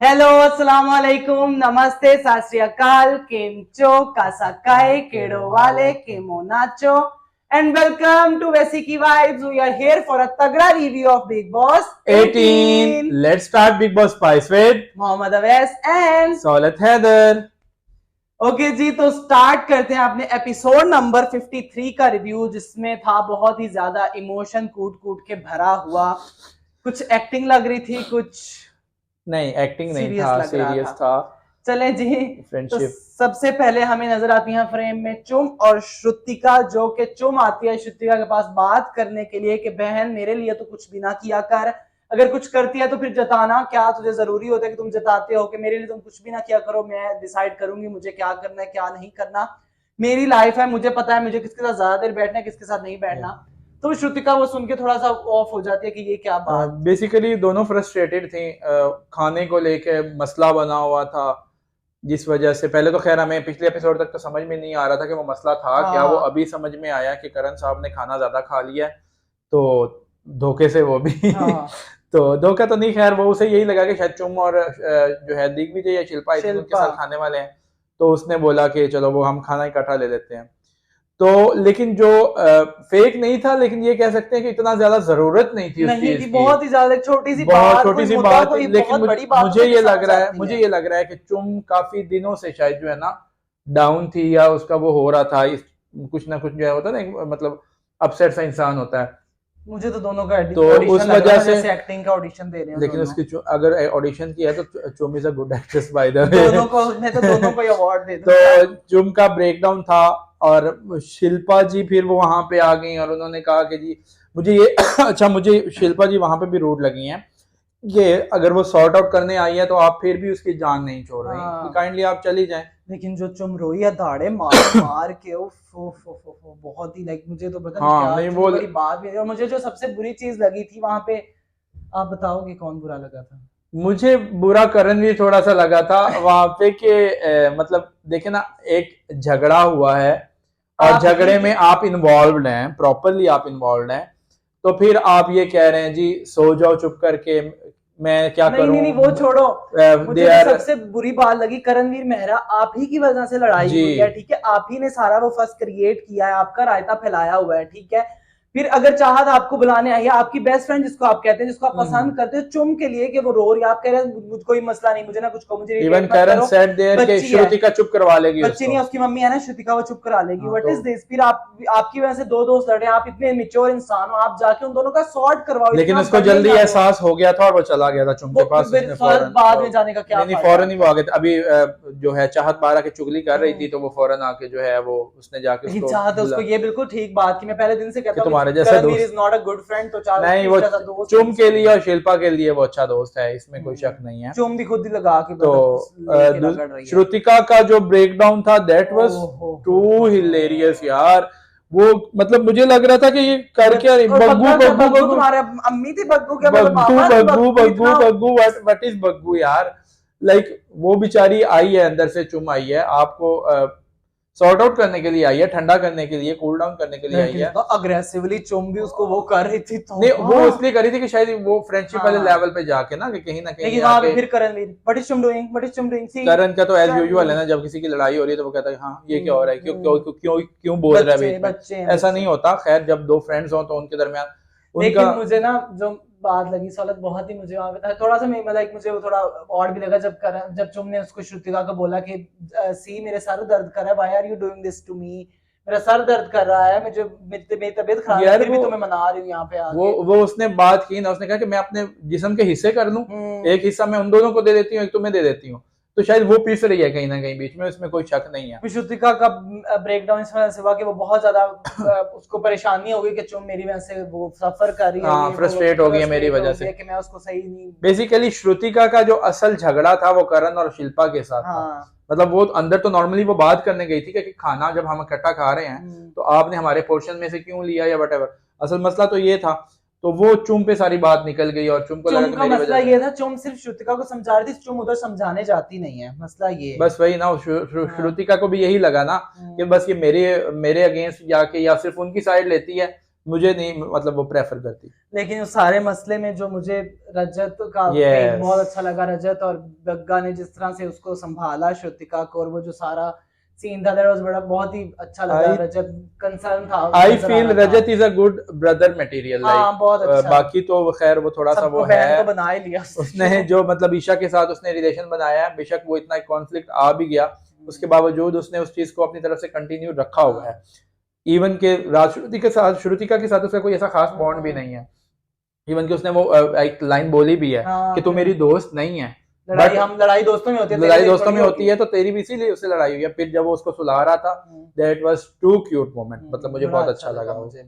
Hello, अस्सलाम वालेकुम, नमस्ते, सत श्री अकाल, केम चो, कासाकाई, केड़ो वाले, chemo nacho, and welcome to Vesiki Vibes. We are here for a तगड़ा review of Big Boss 18. Let's start Big Boss Spice with Mohammad Awais and Saulat Haider. Okay जी, तो स्टार्ट करते हैं अपने एपिसोड नंबर 53 का रिव्यू, जिसमें था बहुत ही ज्यादा इमोशन कूट कूट के भरा हुआ। कुछ एक्टिंग लग रही थी, कुछ नहीं एक्टिंग नहीं सीरियस था, लग रहा सीरियस था। था। चले जी, तो फ्रेंडशिप सबसे पहले हमें नजर आती है फ्रेम में चुम और श्रुतिका, जो कि चुम आती है श्रुतिका के पास बात करने के लिए कि बहन मेरे लिए तो कुछ भी ना किया कर, अगर कुछ करती है तो फिर जताना, क्या तुझे जरूरी होता है कि तुम जताते हो कि मेरे लिए तुम कुछ भी ना किया करो, मैं डिसाइड करूंगी मुझे क्या करना है क्या नहीं करना, मेरी लाइफ है, मुझे पता है मुझे किसके साथ ज्यादा देर बैठना है किसके साथ नहीं बैठना। तो श्रुतिका वो सुन के थोड़ा सा ऑफ हो जाती है कि ये क्या बात। बेसिकली दोनों फ्रस्ट्रेटेड थी। खाने को लेके मसला बना हुआ था, जिस वजह से पहले तो खैर हमें पिछले एपिसोड तक तो समझ में नहीं आ रहा था कि वो मसला था क्या। वो अभी समझ में आया कि करण साहब ने खाना ज्यादा खा लिया है, तो धोखे से वो भी तो धोखा तो नहीं, खैर वो उसे यही लगा कि शायद चुम और जो है दिग्विजय या शिल्पा उनके साथ खाने वाले हैं, तो उसने बोला कि चलो वो हम खाना इकट्ठा ले लेते हैं। तो लेकिन जो फेक नहीं था, लेकिन ये कह सकते हैं कि इतना ज्यादा जरूरत नहीं थी उस नहीं चीज थी, की। बहुत ही ज्यादा छोटी सी बहुत बात, छोटी कोई सी मुद्दा, बात, कोई लेकिन बहुत बड़ी बात मुझे ये लग रहा है, समझ मुझे आती ये लग रहा है कि चुम काफी दिनों से शायद जो है ना डाउन थी, या उसका वो हो रहा था इस कुछ ना कुछ जो है होता है ना, मतलब अपसेट सा इंसान होता है। मुझे तो दोनों का तो ऑडिशन उस लग रहा वजह था, से जैसे एक्टिंग का ऑडिशन दे रहे हैं लेकिन दोनों। उसकी अगर ऑडिशन किया है तो चुम is a good actress by the way. दोनों को मैं तो दोनों को अवार्ड दे दूंगा। तो चुम का ब्रेकडाउन था, और शिल्पा जी फिर वो वहां पे आ गई और उन्होंने कहा कि जी मुझे ये अच्छा, मुझे शिल्पा जी वहां पे भी रूड लगी हैं कि अगर वो सॉर्ट आउट करने आई है तो आप फिर भी उसकी जान नहीं छोड़ रही, हाँ। काइंडली आप चली जाएं। लेकिन जो चुम रोई है दाड़े मार मार के, बहुत ही लाइक, मुझे तो पता नहीं हाँ क्या नहीं इतनी वो बड़ी बात भी है। और मुझे जो सबसे बुरी चीज लगी थी वहां पे, आप बताओगे कौन बुरा लगा था? मुझे बुरा करण भी थोड़ा सा लगा था वहां पे कि मतलब देखे ना, एक झगड़ा हुआ है और आप झगड़े ही में आप इन्वॉल्व हैं, प्रॉपरली आप इन्वॉल्व हैं, तो फिर आप ये कह रहे हैं जी सो जाओ चुप करके, मैं क्या नहीं करूं। नहीं नहीं, वो छोड़ो। मुझे दे तो आर सबसे बुरी बात लगी करणवीर मेहरा, आप ही की वजह से लड़ाई जी हुई है, ठीक है, आप ही ने सारा वो फर्स्ट क्रिएट किया है, आपका रायता फैलाया हुआ है, ठीक है। फिर अगर चाहत आपको बुलाने आई है आपकी बेस्ट फ्रेंड जिसको आप कहते हैं, जिसको आप पसंद करते हो, चुम के लिए कि वो रो रही है, आप कह रहे हैं मुझे कोई मसला नहीं, मुझे ना कुछ कहो, मुझे इवन इरिटेट मत करण करो, सेड देयर के बच्ची है, श्रुति का चुप करवा लेगी बच्ची उसको। नहीं है, उसकी मम्मी है ना श्रुतिका, वो चुप करा लेगी। हाँ, व्हाट तो इज दिस? फिर आप आपकी वजह से दो दोस्त लड़े, आप इतने मेच्योर इंसान हो, आप जाके उन दोनों का सॉर्ट करवाओ, लेकिन इतना उसको बड़े जल्दी ना हो। एहसास हो गया था और वो चला गया था चुम के वो पास, फिर उसने फौरन फौरन बाद में जाने का क्या नहीं फायदा? फौरन ही वो आ गया था। अभी जो है चाहत बारह की चुगली कर रही थी, तो वो फौरन आके जो है वो उसने जाके लेकिन उसको चाहत है बुला उसको ये बिल्कुल ठीक बात की, मैं पहले दिन से कि कहता हूँ तुम्हारे कि जैसा करणवीर इज दोस्त नॉट अ गुड फ्रेंड, तो चाहत नहीं, उसके वो जैसा दोस्त चुम के लिए नहीं। और शिल्पा के लिए वो अच्छा दोस्त है, इसमें कोई शक नहीं है। चुम भी खुद ही लगा के तो लेके रगड़ रही है। श्रुतिका का जो ब्रेकडाउन था दैट वाज ओहो टू हिलेरियस यार। वो मतलब मुझे लग रहा था कि ये कर क्या रही, और बग्गू बग्गा, बग्गू बग्गू बग्गू तुम्हारे अम्मी थी बग्गू, क्या मतलब बग्गू पापा थे बग्गू बग्गू बग्गू इतना? बग्गू व्हाट इज बग्गू यार। लाइक वो बेचारी आई है अंदर से, चुम आई है आपको सॉर्ट आउट करने के लिए आई है, ठंडा करने के लिए, कूल डाउन करने के लिए आई लेकिन है। तो अग्रेसिवली चुम भी उसको वो कर रही थी तो नहीं वो इसलिए करी थी कि शायद वो फ्रेंडशिप वाले हाँ। लेवल पे जाके ना, कि कहीं ना कहीं लेकिन वहां पे आके फिर करणवीर, व्हाट इज चुम डूइंग, व्हाट इज चुम डूइंग, सी करण का तो एज यूजुअल है ना, जब किसी की लड़ाई हो रही है तो वो कहता है हाँ ये क्या हो रहा है, क्यों क्यों क्यों क्यों बोल रहा है बच्चे बीच में। बच्चे हैं ऐसा बच्चे। नहीं होता, खैर जब दो फ्रेंड्स हो तो उनके दरमियान लेकिन उनका मुझे ना जो बात लगी सौलत, बहुत ही मुझे वहां पे थोड़ा सा मतलब मुझे वो थोड़ा ऑड भी लगा जब चुम ने उसको श्रुतिका को बोला कि सी मेरे सर दर्द कर रहा है, why are you doing this to me, मेरा सर दर्द कर रहा है, मुझे मेरी तबीयत खराब है, यार फिर भी तुम्हें मना रही हूँ यहाँ पे आके। वो उसने बात की ना, उसने कहा कि मैं अपने जिस्म के हिस्से कर लूं, एक हिस्सा मैं उन दोनों को दे देती हूँ, एक तुम्हें दे देती हूँ, तो शायद वो पीस रही है कहीं ना कहीं बीच में, उसमें कोई शक नहीं है। श्रुतिका का ब्रेकडाउन इस वजह से हुआ कि वो बहुत ज्यादा उसको परेशानी हो गई कि चुम मेरी वजह से वो सफर कर रही है, हाँ फ्रस्ट्रेट हो गई है मेरी वजह से, कि मैं उसको सही नहीं। बेसिकली श्रुतिका का जो असल झगड़ा था वो करण और शिल्पा के साथ था। हाँ। मतलब वो अंदर तो नॉर्मली वो बात करने गई थी कि खाना जब हम इकट्ठा खा रहे हैं तो आपने हमारे पोर्शन में से क्यों लिया या वटेवर, असल मसला तो ये था। तो वो चुम पे सारी बात निकल गई और चुम को लगा चुम कि का मेरी मसला वजह से ये था, चुम सिर्फ श्रुतिका को समझा रही थी, चुम उधर समझाने जाती नहीं है, मसला ये है। बस वही ना, श्रुतिका को भी यही लगा ना कि बस ये मेरे अगेंस्ट जाके या सिर्फ उनकी साइड लेती है, मुझे नहीं मतलब वो प्रेफर करती। लेकिन उस सारे मसले में जो मुझे रजत का Yes. बहुत अच्छा लगा, रजत और गग्गा ने जिस तरह से उसको संभाला श्रुतिका को, और वो जो सारा सीन था, that was बड़ा बहुत ही अच्छा लगा। रजत कंसर्न था, आई नजर आ फील रहा था। Rajat is a good brother material. हाँ, बहुत अच्छा। बाकी तो खैर वो थोड़ा सा सबको वो बहन है, तो बना ही लिया उसने जो मतलब ईशा के साथ उसने रिलेशन बनाया है, बेशक वो इतना कॉन्फ्लिक्ट आ भी गया, उसके बावजूद उसने उस चीज को अपनी तरफ से कंटिन्यू रखा हुआ है। इवन के राजश्रुति के साथ, श्रुतिका के साथ उसका कोई ऐसा खास बॉन्ड भी नहीं है। इवन कि उसने वो एक लाइन बोली भी है कि तू मेरी दोस्त नहीं है, लड़ाई दोस्तों में होती है, लड़ाई दोस्तों में होती है, तो तेरी भी इसीलिए उससे लड़ाई हुई है। फिर जब वो उसको सुला रहा था, that was too cute moment, मतलब मुझे बहुत अच्छा लगा मुझे।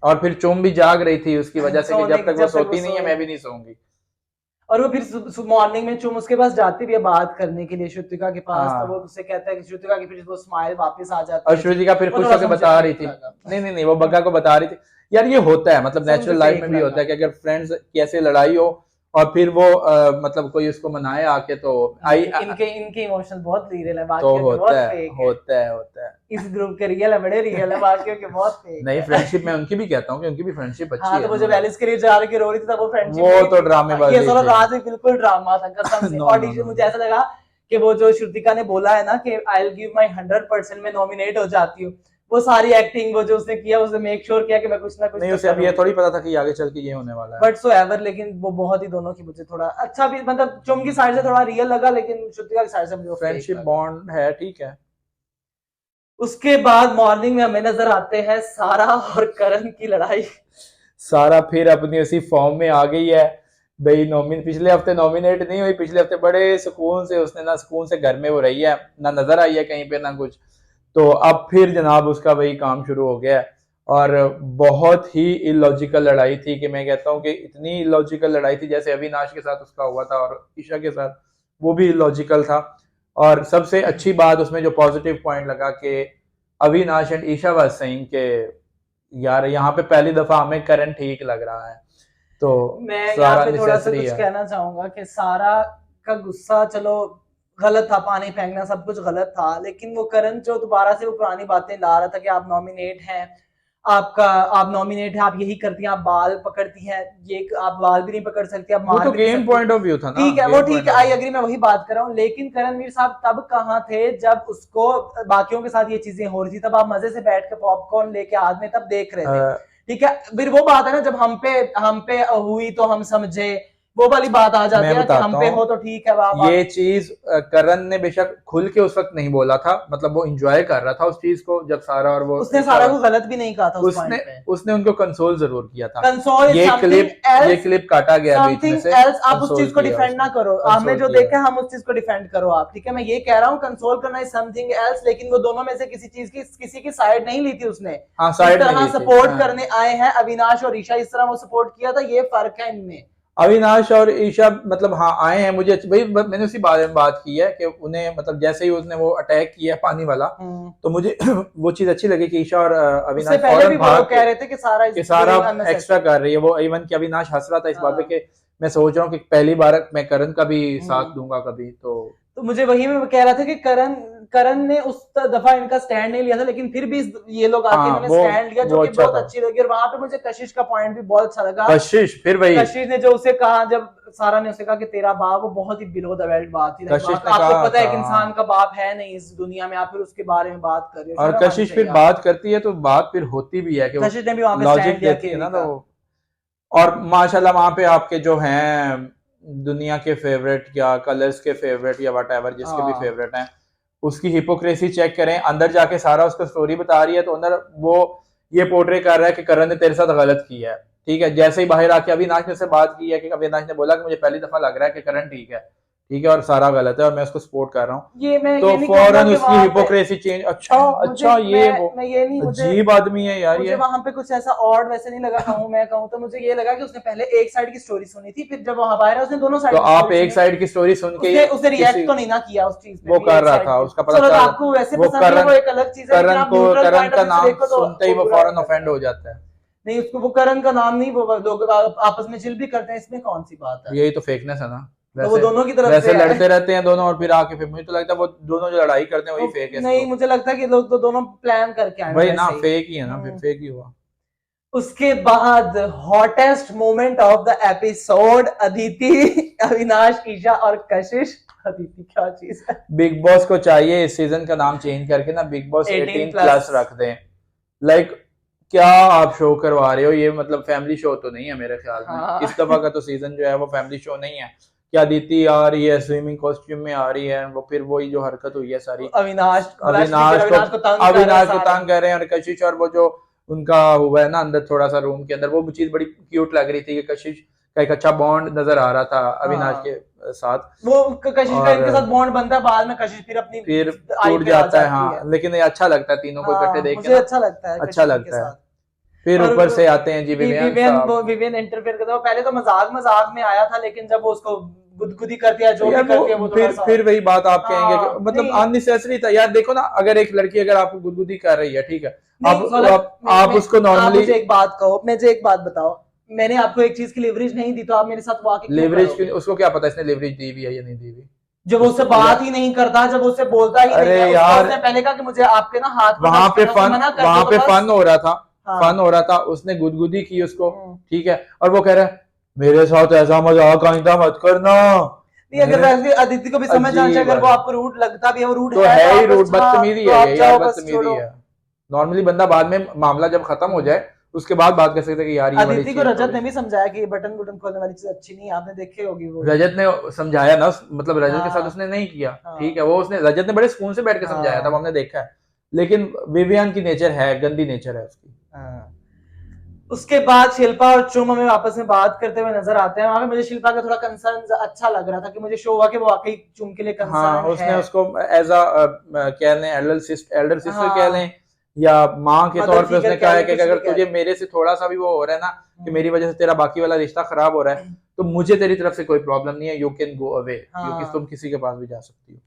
और फिर चुम भी जाग रही थी उसकी वजह से कि जब तक वो सोती नहीं है मैं भी नहीं सोऊंगी। और वो फिर मॉर्निंग में चुम उसके पास जाती भी है बात करने के लिए श्रुतिका के पास, तो वो उससे कहता है कि श्रुतिका की फिर वो स्माइल वापस आ जाती है, और श्रुतिका फिर खुश होकर बता रही थी, नहीं वो बग्गा को बता रही थी। यार ये होता है, मतलब नेचुरल लाइफ में भी होता है कि अगर फ्रेंड्स की ऐसे लड़ाई हो और फिर वो मतलब कोई उसको मनाए आके, तो इनके इमोशनल बहुत रियल है, तो होता है इस ग्रुप के रियल है, बड़े रियल है, बाकियों के बहुत फेक। नहीं, फ्रेंडशिप में उनकी भी कहता हूँ कि उनकी भी फ्रेंडशिप अच्छी है। तो वो जब एलिस के लिए जा रही रो रही थी तब वो फ्रेंडशिप, वो तो ड्रामेबाजी ये सारा राज बिल्कुल ड्रामा था कसम से। और मुझे ऐसा लगा कि वो जो श्रुतिका ने बोला है ना कि आई विल गिव माय 100% में नॉमिनेट हो जाती हूँ, वो सारी एक्टिंग वो जो उसने किया, उसने मेक श्योर किया कि मैं कुछ ना कुछ नहीं, उसे अब ये थोड़ी पता था कि आगे चल के ये होने वाला है, बट सो एवर। लेकिन वो बहुत ही दोनों की मुझे थोड़ा अच्छा भी, मतलब चुम की साइड से थोड़ा रियल लगा, लेकिन श्रुतिका की साइड से मुझे फ्रेंडशिप बॉन्ड है, ठीक है। उसके बाद मॉर्निंग में हमें नजर आते हैं सारा और करण की लड़ाई। सारा फिर अपनी उसी फॉर्म में आ गई है भाई। पिछले हफ्ते नॉमिनेट नहीं हुई, पिछले हफ्ते बड़े सुकून से उसने ना सुकून से घर में वो रही है, ना नजर आई है कहीं पे ना कुछ, तो अब फिर जनाब उसका वही काम शुरू हो गया है। और बहुत ही इलॉजिकल लड़ाई थी, कि मैं कहता हूँ कि इतनी इलॉजिकल लड़ाई थी जैसे अविनाश के साथ उसका हुआ था और ईशा के साथ, वो भी इलॉजिकल था। और सबसे अच्छी बात उसमें जो पॉजिटिव पॉइंट लगा कि Avinash and Isha was saying के यार यहाँ पे पहली दफा हमें करण ठीक लग रहा है। तो मैं यहाँ पे थोड़ा सा कुछ कहना चाहूंगा कि सारा का गुस्सा चलो गलत था, पानी फेंकना सब कुछ गलत था, लेकिन वो करण जो दोबारा से वो पुरानी बातें ला रहा था कि आप नॉमिनेट हैं, आप नॉमिनेट हैं, आप यही करती हैं, आप बाल पकड़ती हैं, ये आप बाल भी नहीं पकड़ सकती, आप वो तो गेम पॉइंट ऑफ व्यू था ना, ठीक है वो ठीक है, आई एग्री, मैं वही बात कर रहा हूँ। लेकिन करणवीर साहब तब कहाँ थे जब उसको बाकियों के साथ ये चीजें हो रही थी, तब आप मजे से बैठ के पॉपकॉर्न लेके हाथ में तब देख रहे थे, ठीक है। फिर वो बात है ना, जब हम पे हुई तो हम समझे, वो वाली बात आ जाती है कि हम पे हो तो ठीक है। ये चीज करण ने बेशक खुल के उस वक्त नहीं बोला था, मतलब वो एंजॉय कर रहा था उस चीज को, जब सारा और वो उसने सारा को गलत भी नहीं कहा था, उसने उनको कंसोल जरूर किया था। कंसोल ये क्लिप काटा गया बीच में से, आप उस चीज को डिफेंड ना करो, हमें जो देखा हम उस चीज को डिफेंड करो आप, ठीक है। मैं ये कह रहा हूँ कंसोल करना इज समथिंग एल्स, लेकिन वो दोनों में से किसी की साइड नहीं ली थी उसने, इस तरह सपोर्ट करने आए हैं अविनाश और ईशा, इस तरह वो सपोर्ट किया था, ये फर्क है इनमें। अविनाश और ईशा मतलब हाँ आए हैं, मुझे भाई मैंने उसी बारे में बात की है कि उन्हें मतलब जैसे ही उसने वो अटैक किया पानी वाला, तो मुझे वो चीज अच्छी लगी कि ईशा और अविनाश पहले भी वो कह रहे थे कि सारा एक्स्ट्रा कर रही है। वो इवन कि अविनाश हंस रहा था इस बात पे कि मैं सोच रहा हूँ कि पहली बार मैं करण का भी साथ दूंगा कभी, तो मुझे वही मैं कह रहा था कि करण ने उस दफा इनका स्टैंड नहीं लिया था, लेकिन फिर भी ये लोग आके इन्होंने स्टैंड लिया, जो कि बहुत अच्छी लगी। और वहां पे मुझे कशिश का पॉइंट भी बहुत अच्छा लगा। कशिश ने जो उसे कहा, जब सारा ने उसे कहा कि तेरा बाप, वो बहुत ही बिलो द बेल्ट बात थी। आपको पता है कि इंसान का बाप है नहीं इस दुनिया में, आप फिर उसके बारे में बात कर रहे हो। और कशिश फिर बात करती है तो बात फिर होती भी है कि कशिश ने भी वहां पे स्टैंड लिया ना, तो और माशाल्लाह वहां पे आपके जो हैं दुनिया के फेवरेट या कलर्स के फेवरेट या व्हाटएवर जिसके भी फेवरेट हैं, उसकी हिपोक्रेसी चेक करें। अंदर जाके सारा उसको स्टोरी बता रही है, तो अंदर वो ये पोर्ट्रे कर रहा है कि करण ने तेरे साथ गलत किया है, ठीक है। जैसे ही बाहर आके अविनाश ने से बात की है कि अविनाश ने बोला कि मुझे पहली दफा लग रहा है कि करण ठीक है और सारा गलत है और मैं उसको सपोर्ट कर रहा हूँ, तो फौरन उसकी हिपोक्रेसी चेंज। अच्छा ये वो अजीब आदमी है यार। मुझे वहां पे कुछ ऐसा ऑड वैसे नहीं लगा, मैं कहूँ तो मुझे ये लगा कि उसने पहले एक साइड की स्टोरी सुनी थी, फिर जब वहां बाहर उसने दोनों साइड, तो आप एक साइड की स्टोरी सुन के उसने रिएक्ट तो नहीं ना किया उस चीज में, वो कर रहा था, उसका पता चला आपको वैसे पसंद है, वो एक अलग चीज है। करण का नाम सुनते ही वो फौरन ऑफेंड हो जाता है। नहीं, उसको वो करण का नाम नहीं, वो लोग आपस में चिल भी करते हैं, इसमें कौन सी बात है? यही तो फेकनेस है ना, तो वो दोनों की तरफ वैसे लड़ते रहते हैं दोनों, और फिर आके फिर मुझे तो लगता है वो दोनों जो लड़ाई करते हैं वही फेक है। नहीं, मुझे लगता है कि लोग तो दोनों प्लान करके आए वही ना, फेक ही है ना, फिर फेक ही हुआ। उसके बाद hottest moment of the episode, Aditi, Avinash, Isha और कशिश। अदिति क्या चीज है। बिग बॉस को चाहिए इस सीजन का नाम चेंज करके ना बिग बॉस 18 प्लस रख दें। लाइक क्या आप शो करवा रहे हो, ये मतलब फैमिली शो तो नहीं है मेरे ख्याल में। हाँ। इस दफा का तो सीजन जो है वो फैमिली शो नहीं है। क्या अदिति आ रही है स्विमिंग कॉस्ट्यूम में आ रही है, वो फिर वही जो हरकत हुई है सारी, अविनाश को अविनाश को तंग कर रहे हैं। और कशिश और वो जो उनका हुआ है ना अंदर थोड़ा सा रूम के अंदर, वो चीज बड़ी क्यूट लग रही थी कि कशिश का एक अच्छा बॉन्ड नजर आ रहा था अविनाश हाँ। के साथ। वो कशिश का इनके साथ बॉन्ड बनता है, बाद में कशिश फिर टूट जाता है। हाँ, लेकिन ये अच्छा लगता है तीनों को इकट्ठे देख के, अच्छा लगता है, अच्छा लगता है। फिर ऊपर से आते हैं जी विवियन इंटरफेयर करता है। पहले तो मजाक में आया था, लेकिन जब वो उसको गुदगुदी करती है, जो भी करती है वो फिर वही बात आप कहेंगे कि मतलब अननेसेसरी था यार। देखो ना, अगर एक लड़की अगर आपको गुदगुदी कर रही है, ठीक है, आप उसको नॉर्मली, मुझे एक बात कहो, मुझे एक बात बताओ, मैंने आपको एक चीज की लिवरेज नहीं दी तो आप मेरे साथ वाकई लिवरेज, उसको क्या पता इसने लिवरेज दी हुई है या नहीं दी हुई। जब उससे बात ही नहीं करता, जब उससे बोलता ही अरे नहीं, यार उसने पहले कहा कि मुझे आपके ना हाथ वहां पे फन हो रहा था, फन हो रहा था, उसने गुदगुदी की उसको, ठीक है, और वो कह रहा है मेरे साथ ऐसा मजाक आइंदा मत करना। नहीं, अगर वैसे अदिति को भी समझ आना चाहिए, अगर वो आपको रूड लगता भी है, वो रूड तो है ही, रूड बदतमीजी है यार, बदतमीजी है। नॉर्मली बंदा बाद में मामला जब खत्म हो जाए उसके बाद बात कर सकते हैं कि यार ये अदिति को रजत ने भी समझाया कि बटन खोलने वाली चीज अच्छी नहीं है, आपने देखी होगी वो। रजत ने समझाया ना, मतलब रजत के साथ उसने नहीं किया, ठीक है, वो उसने रजत ने बड़े सुकून से बैठ के समझाया था, वो हमने देखा है। लेकिन विवियन की नेचर है, गंदी नेचर है उसकी। उसके बाद शिल्पा और चुम हमें आपस में बात करते हुए नजर आते हैं। वहां पे मुझे शिल्पा का थोड़ा कंसर्न अच्छा लग रहा था कि मुझे शो हुआ कि वो वाकई चुम के लिए कंसर्न है। उसने उसको एज अ कह लें एल्डर सिस्टर कह लें या माँ के तौर पे उसने कहा है कि अगर तुझे मेरे से थोड़ा सा भी वो हो रहा है ना कि मेरी वजह से तेरा बाकी वाला रिश्ता खराब हो रहा है, तो मुझे तेरी तरफ से कोई प्रॉब्लम नहीं है, यू कैन गो अवे, क्योंकि तुम किसी के पास भी जा सकती हो।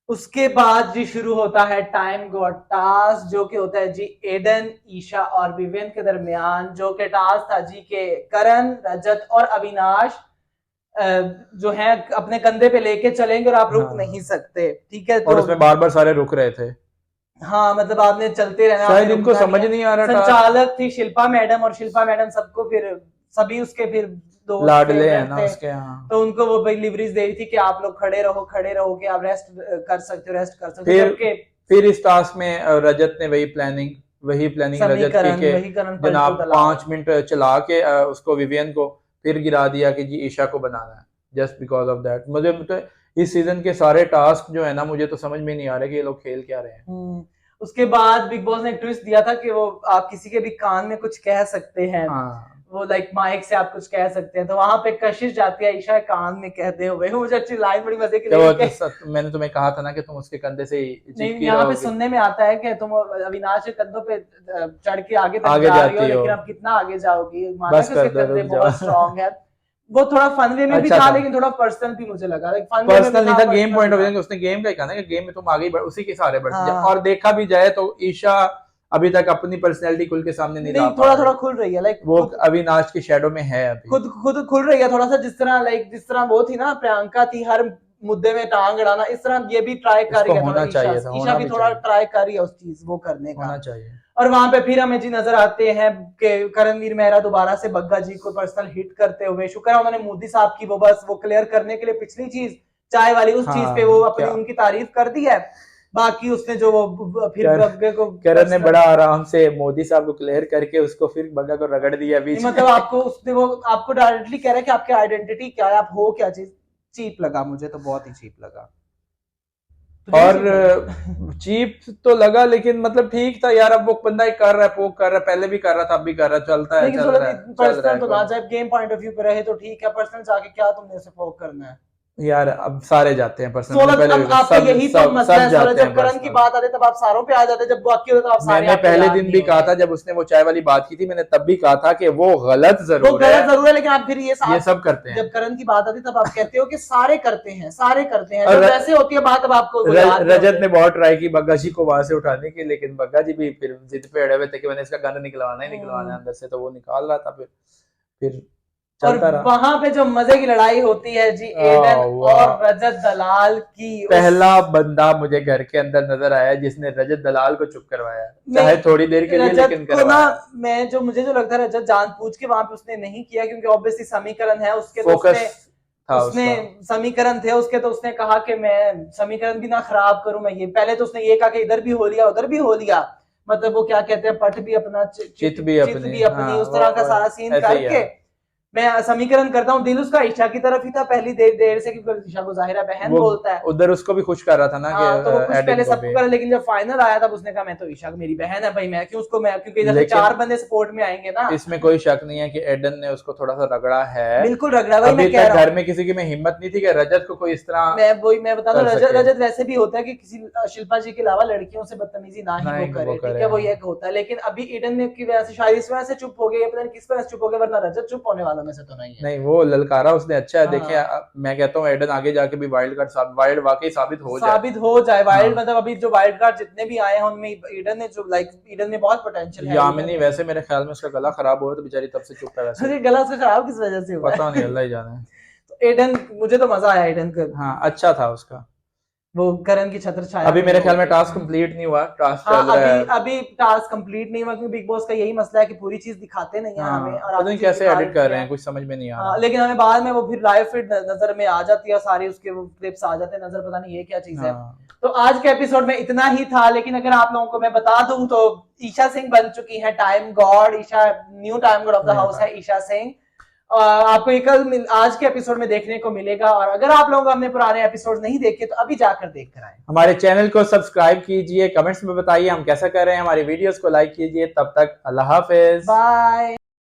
उसके बाद जी शुरू होता है टाइम गॉट टास्क, जो कि होता है जी एडन, ईशा और विवेन के दरमियान, जो कि टास्क था जी के करण, रजत और अविनाश जो है अपने कंधे पे लेके चलेंगे और आप रुक नहीं सकते, ठीक है। और तो उसमें बार बार सारे रुक रहे थे। हाँ, मतलब आपने चलते रहना, शायद इनको समझ नहीं आ रहा था। संचालक थी शिल्पा मैडम, और शिल्पा मैडम सबको फिर सभी उसके फिर दोस्त लाडले हैं ना उसके यहाँ, तो उनको वो लिवरेज दे रही थी कि आप लोग खड़े रहो कि आप रेस्ट कर सकते हो। फिर इस टास्क में रजत ने वही प्लानिंग रजत की के जनाब 5 मिनट चला के उसको विवियन को फिर गिरा दिया कि जी ईशा को बनाना है, जस्ट बिकॉज ऑफ दैट। मुझे तो इस सीजन के सारे टास्क जो है ना, मुझे तो समझ में नहीं आ रहा कि ये लोग खेल क्या रहे हैं। उसके बाद बिग बॉस ने एक ट्विस्ट दिया था कि वो आप किसी के भी कान में कुछ कह सकते हैं। वो लाइक माइक से आप कुछ कह सकते हैं, तो वहां पे कशिश जाती है ईशा कान में कहते हुए। मुझे अच्छी लाइन बड़ी मजे की लगी। मैंने तुम्हें कहा था ना कि तुम उसके कंधे से नहीं, यहाँ पे सुनने में आता है कि तुम अविनाश के कंधों पे चढ़ के आगे तक जा रही हो, लेकिन अब कितना आगे जाओगी, माना कि उसके कंधे बहुत स्ट्रॉन्ग है। वो थोड़ा फन वे में भी था, लेकिन थोड़ा पर्सनल भी मुझे लगा। पर्सनल नहीं था, गेम पॉइंट ऑफ व्यू, उसने गेम का ही कहा ना कि गेम में तुम आगे उसी के सहारे बढ़ जाओ। और देखा भी जाए तो ईशा अभी तक अपनी पर्सनैलिटी खुल के सामने नहीं ला पा रही है। थोड़ा खुल रही है, लाइक वो अविनाश की शैडो में है अभी, खुद खुल रही है थोड़ा सा, जिस तरह वो थी ना, प्रियंका थी हर मुद्दे में टांग अड़ाना, इस तरह ये भी ट्राई कर रही है। ईशा भी थोड़ा ट्राई कर रही है उस चीज वो करने का, होना चाहिए। और वहां पे फिर हमें जी नजर आते हैं कि करणवीर मेहरा दोबारा से बग्गा जी को पर्सनल हिट करते हुए। शुक्र है उन्होंने मोदी साहब की वो बस वो क्लियर करने के लिए पिछली चीज चाय वाली उस चीज पे वो अपनी उनकी तारीफ कर दी है। बाकी उसने जो वो फिर बग्गे को करण ने बड़ा आराम से मोदी साहब को क्लियर करके उसको फिर बग्गा को रगड़ दिया बीच में। मतलब आपको उसने वो आपको डायरेक्टली कह रहा है कि आपकी आइडेंटिटी क्या है, आप हो क्या चीज। चीप लगा मुझे तो, बहुत ही चीप लगा। और चीप तो लगा, लेकिन मतलब ठीक था यार। अब वो बंदा ही कर रहा है, पोक कर रहा है, पहले भी कर रहा था, अब भी कर रहा है, चलता है, चल रहा है। पर्सनल तो ना जाए, गेम पॉइंट ऑफ व्यू पे रहे तो ठीक है, पर्सनल जाके क्या तुमने उसे पोक करना है यार। अब सारे जाते हैं पर्सनल, यही तो मसला है। जब करण की बात आती तब आप सारों पे आ जाते, जब बाकी होता आप सारे। मैंने पहले दिन भी कहा था जब उसने वो चाय वाली बात की थी, मैंने तब भी कहा था कि वो गलत जरूर है, लेकिन आप फिर ये सब करते हैं। जब करण की बात आती तब आप कहते हो कि सारे करते हैं जब वैसे होती है बात, अब आपको रजत ने बहुत ट्राई की बग्गा जी को वहां से उठाने की, लेकिन बग्गा जी भी फिर जिद पे अड़े हुए थे कि मैंने इसका गंद निकलवाना ही निकलवाना है अंदर से, तो वो निकाल रहा था। फिर चलता और रहा। वहां पे जो मजे की लड़ाई होती है जी, एडन और रजत दलाल की। पहला बंदा मुझे घर के अंदर नजर आया जिसने रजत दलाल को चुप करवाया, चाहे थोड़ी देर के लिए, रजत लेकिन को ना, करवाया। मुझे जो लगता है रजत जानबूझ के वहां पे उसने नहीं किया, क्योंकि ऑब्वियसली समीकरण है उसके, तो फोकस था उसने उसका। समीकरण थे उसके, तो उसने कहा कि मैं समीकरण भी ना खराब करूं, मैं ये पहले तो उसने ये कहा कि इधर भी हो लिया उधर भी हो लिया, मतलब वो क्या कहते हैं, पट भी अपना चित भी अपनी, अपनी, हाँ उस तरह का सारा सीन ऐसे ही करके है। मैं समीकरण करता हूँ। दिल उसका ईशा की तरफ ही था पहली देर से, क्योंकि ईशा को जाहिरा बहन वो बोलता है। उधर उसको भी खुश कर रहा था ना कि हाँ, तो वो कुछ एडन पहले को सबको भी। करा, लेकिन जब फाइनल आया तब उसने कहा मैं तो ईशा मेरी बहन है भाई, मैं क्यों उसको, मैं क्योंकि इधर से लेकिन 4 बंदे सपोर्ट में आएंगे ना। इसमें कोई शक नहीं है कि एडन ने उसको थोड़ा सा रगड़ा है। बिल्कुल रगड़ा, वही अभी मैं कह तक रहा घर हूँ। में किसी की में हिम्मत नहीं थी कि रजत को कोई इस तरह मैं बता दूं, कर रजत सके, रजत वैसे भी होता है कि किसी शिल्पा जी के अलावा लड़कियों से बदतमीजी ना ही वो नहीं करे, वो ठीक करे। है, वो ये होता है। लेकिन अभी ईडन ने की वजह से शायद इस वजह से चुप हो गया, पता नहीं किस वजह से चुप हो गया, वरना रजत चुप होने वालों में से तो नहीं है। नहीं वो ललकारा उसने अच्छा है। देखिए हाँ, मैं कहता हूँ एडन आगे जाके भी वाइल्ड वाकई साबित हो जाए। साबित हो जाए वाइल्ड, हाँ। मतलब अभी जो वाइल्ड कार्ड जितने भी आए हैं उनमें ईडन ने जो ईडन में बहुत पोटेंशियल है। यामिनी वैसे मेरे ख्याल में उसका गला खराब हुआ तो बेचारी तब से चुप है वैसे। अरे गला से खराब किस वजह से हुआ पता नहीं, है? अल्लाह ही जाने। तो एडन, मुझे तो मजा आया एडन का, हाँ अच्छा था उसका। वो करण की छत्र छाया अभी में मेरे वो ख्याल में होके। टास्क कंप्लीट नहीं हुआ, टास्क हाँ, चल रहा अभी है। अभी टास्क कंप्लीट नहीं हुआ, क्योंकि बिग बॉस का यही मसला है कि पूरी चीज दिखाते नहीं है हमें, हाँ और पता आधी नहीं चीज कैसे दिखा एडिट कर देते रहे हैं। हैं, कुछ समझ में नहीं आ हाँ, रहा। लेकिन हमें बाद में वो फिर लाइव फिट नजर में आ जाती है, सारी उसके वो क्लिप्स आ जाते हैं नजर, पता नहीं ये क्या चीज है। हाँ तो आज के एपिसोड में इतना ही था, लेकिन अगर आप लोगों को मैं बता दूं तो ईशा सिंह बन चुकी है time god, Isha new time god of the नहीं हाउस होता। है ईशा सिंह। आपको ये कल आज के एपिसोड में देखने को मिलेगा, और अगर आप लोग हमने पुराने एपिसोड नहीं देखे तो अभी जाकर देख कर आए। हमारे चैनल को सब्सक्राइब कीजिए, कमेंट्स में बताइए हम कैसा कर रहे हैं, हमारी वीडियोस को लाइक कीजिए। तब तक अल्लाह हाफिज। बाय।